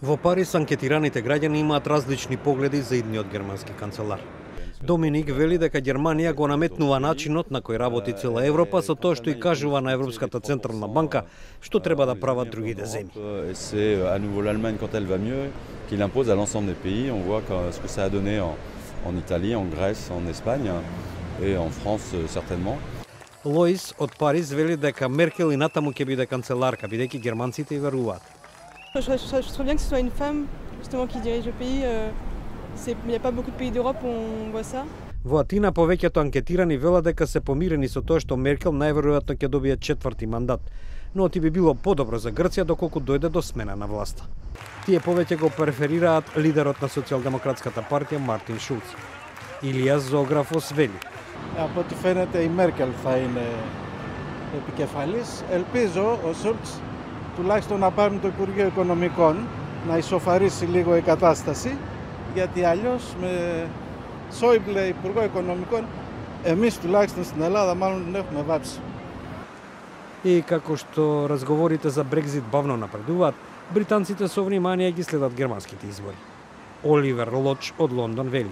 Во Париз анкетираните граѓани имаат различни погледи за идниот германски канцелар. Доминик вели дека Германија го наметнува начинот на кој работи цела Европа со тоа што и кажува на Европската централна банка што треба да прават другите земји. C'est à nouveau l'Allemagne quand elle va mieux qu'il impose à l'ensemble des pays. On voit ce que ça a donné en Italie, en Grèce, en Espagne et en France certainement. Лоис од Париз вели дека Меркел и натаму ќе биде канцеларка, бидејќи германците и веруваат. Je trouve bien que ce soit une femme justement qui dirige le pays. Il n'y a pas beaucoup de pays d'Europe où on voit ça. Во Атина повеќето анкетирани велат дека се помирени со тоа што Меркел најверојатно ќе добие четврти мандат, но ти би било подобро за Грција доколку дојде до смена на власта. Тие повеќе го преферираат лидерот на Социјалдемократската партија Мартин Шулц. Илиас Зографос βeli. Από ό,τι φαίνεται η Μέρκελ θα είναι επικεφαλής. Ελπίζω ο Σούλτς τουλάχιστον να πάρει το Υπουργείο Οικονομικών να ισοφαρίσει λίγο η κατάσταση, γιατί αλλιώς με Σόιμπλε Υπουργό Οικονομικών εμείς τουλάχιστον στην Ελλάδα μάλλον δεν έχουμε βάψει. И како што разговорите за Брекзит бавно напредуваат, британците со внимание ги следат германските избори. Оливер Лоч од Лондон вели.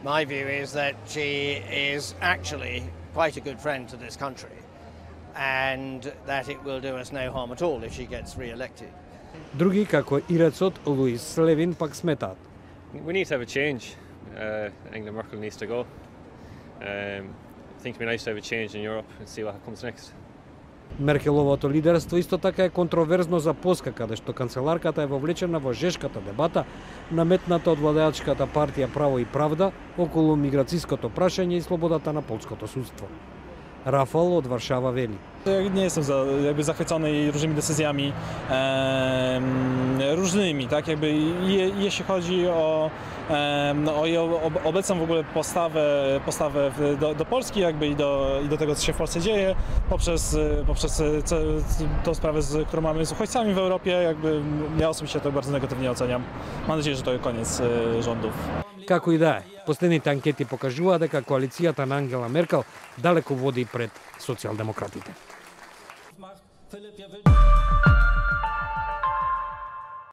My view is that she is actually quite a good friend to this country and that it will do us no harm at all if she gets re-elected. Други, како ирецот Луис Левин, пак сметаат. We need to have a change. Angela Merkel needs to go. I think it'd be nice to have a change in Europe and see what comes next. Меркеловото лидерство исто така е контроверзно за Полска, каде што канцеларката е вовлечена во жешката дебата наметната од владеачката партија Право и правда околу миграциското прашање и слободата на полското судство. Rafał od Warszawa weli. Nie jestem zachwycony różnymi decyzjami różnymi, tak jakby jeśli chodzi o obecną w ogóle postawę do Polski jakby i do tego, co się w Polsce dzieje poprzez tą sprawę, którą mamy z uchodźcami w Europie, jakby ja osobiście to bardzo negatywnie oceniam. Mam nadzieję, że to koniec rządów. Како и да е, последните анкети покажуваат дека коалицијата на Ангела Меркел далеку води пред социјалдемократите.